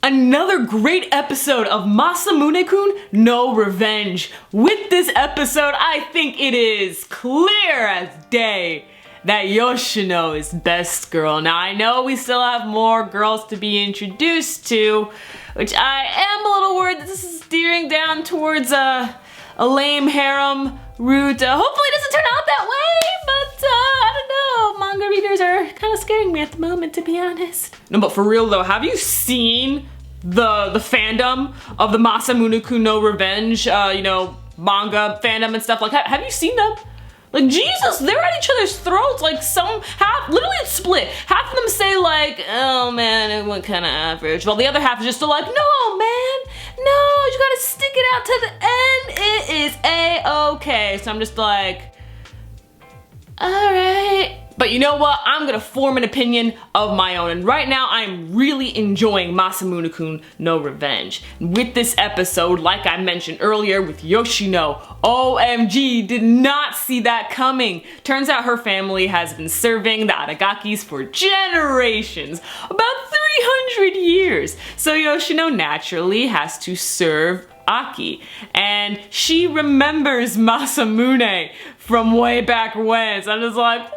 another great episode of Masamune-kun no Revenge. With this episode, I think it is clear as day that Yoshino is best girl. Now I know we still have more girls to be introduced to, which I am a little worried that this is steering down towards a lame harem route. Hopefully it doesn't turn out that way, but I don't know. Manga readers are kind of scaring me at the moment, to be honest. No, but for real though, have you seen the fandom of the Masamune-kun no Revenge, manga fandom and stuff? Like, have you seen them? Like, Jesus, they're at each other's throats. Like, literally it's split. Half of them say like, oh man, it went kind of average. While the other half is just like, no man, no, you gotta stick it out to the end. It is A-okay. So I'm just like, all right. But you know what? I'm gonna form an opinion of my own. And right now, I'm really enjoying Masamune-kun no Revenge. With this episode, like I mentioned earlier with Yoshino, OMG, did not see that coming. Turns out her family has been serving the Aragakis for generations, about 300 years. So Yoshino naturally has to serve Aki, and she remembers Masamune from way back when. So I'm just like, what?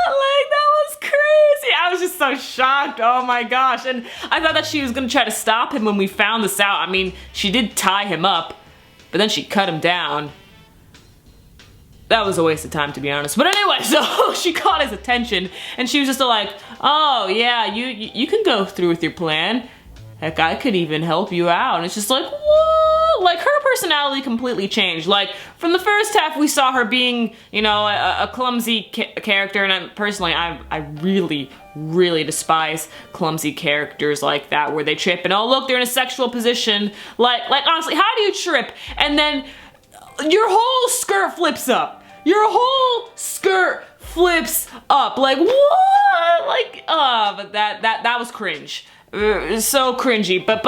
Like, that was crazy. I was just so shocked. Oh my gosh. And I thought that she was gonna try to stop him when we found this out. I mean, she did tie him up, but then she cut him down. That was a waste of time, to be honest. But anyway, so she caught his attention, and she was just like, oh yeah, you can go through with your plan. Heck, I could even help you out. And it's just like, what? Like, her personality completely changed. Like, from the first half, we saw her being, a clumsy character. And personally, I really, really despise clumsy characters like that, where they trip and, oh, look, they're in a sexual position. Like honestly, how do you trip? And then your whole skirt flips up. Your whole skirt flips up. Like, what? Like, but that was cringe. So cringy, but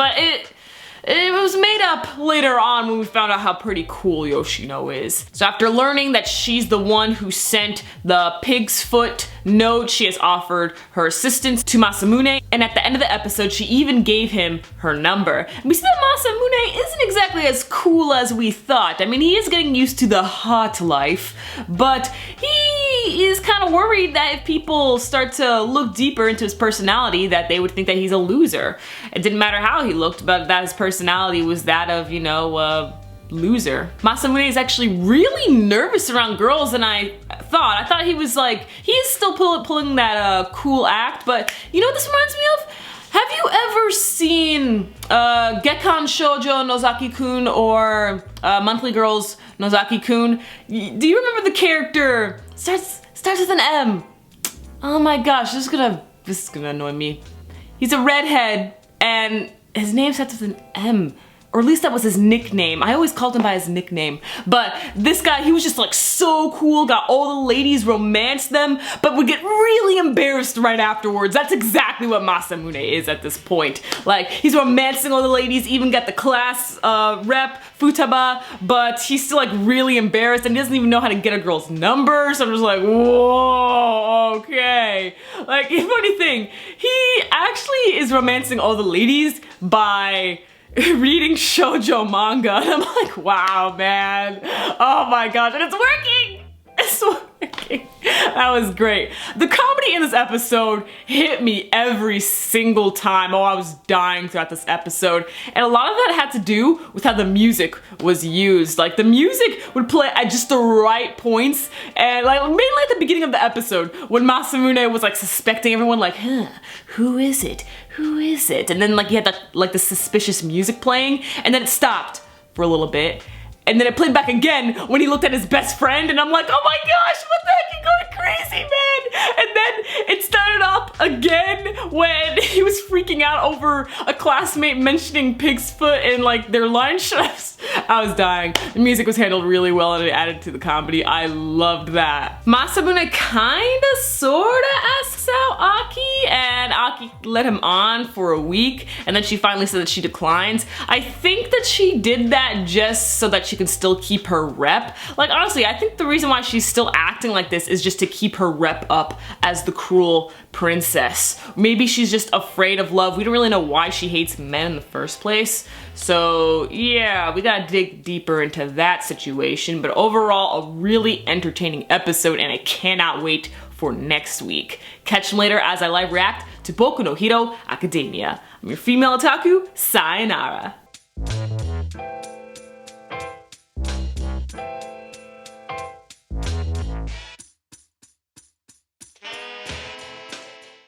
it was made up later on when we found out how pretty cool Yoshino is. So after learning that she's the one who sent the pig's foot note, she has offered her assistance to Masamune, and at the end of the episode, she even gave him her number. And we see that Masamune isn't exactly as cool as we thought. I mean, he is getting used to the hot life, but he is kind of worried that if people start to look deeper into his personality, that they would think that he's a loser. It didn't matter how he looked, but that his personality was that of, a loser. Masamune is actually really nervous around girls than I thought. I thought he was like, he is still pulling that cool act, but you know what this reminds me of? Have you ever seen Gekkan Shoujo Nozaki-kun or Monthly Girls Nozaki-kun? Do you remember the character? Starts with an M. Oh my gosh, this is gonna annoy me. He's a redhead and his name starts with an M. Or at least that was his nickname. I always called him by his nickname. But this guy, he was just like so cool, got all the ladies, romanced them, but would get really embarrassed right afterwards. That's exactly what Masamune is at this point. Like, he's romancing all the ladies, even got the class rep, Futaba, but he's still like really embarrassed and he doesn't even know how to get a girl's number. So I'm just like, whoa, okay. Like, funny thing, he actually is romancing all the ladies by reading shoujo manga, and I'm like, wow, man. Oh my gosh, and it's working! It's working. That was great. The comedy in this episode hit me every single time. Oh, I was dying throughout this episode. And a lot of that had to do with how the music was used. Like, the music would play at just the right points, and like mainly at the beginning of the episode when Masamune was like suspecting everyone, like, who is it? Who is it? And then like he had that the suspicious music playing, and then it stopped for a little bit. And then it played back again when he looked at his best friend, and I'm like, oh my gosh, what the heck, you're going crazy, man! And then it started off again when he was freaking out over a classmate mentioning pig's foot in like their lunch. I was dying. The music was handled really well and it added to the comedy. I loved that. Masamune kinda sorta asks out Aki, and Aki Saki let him on for a week, and then she finally said that she declines. I think that she did that just so that she can still keep her rep. Like, honestly, I think the reason why she's still acting like this is just to keep her rep up as the cruel princess. Maybe she's just afraid of love. We don't really know why she hates men in the first place. So yeah, we gotta dig deeper into that situation. But overall, a really entertaining episode, and I cannot wait for next week. Catch them later as I live react to Boku no Hero Academia. I'm your female otaku, sayonara.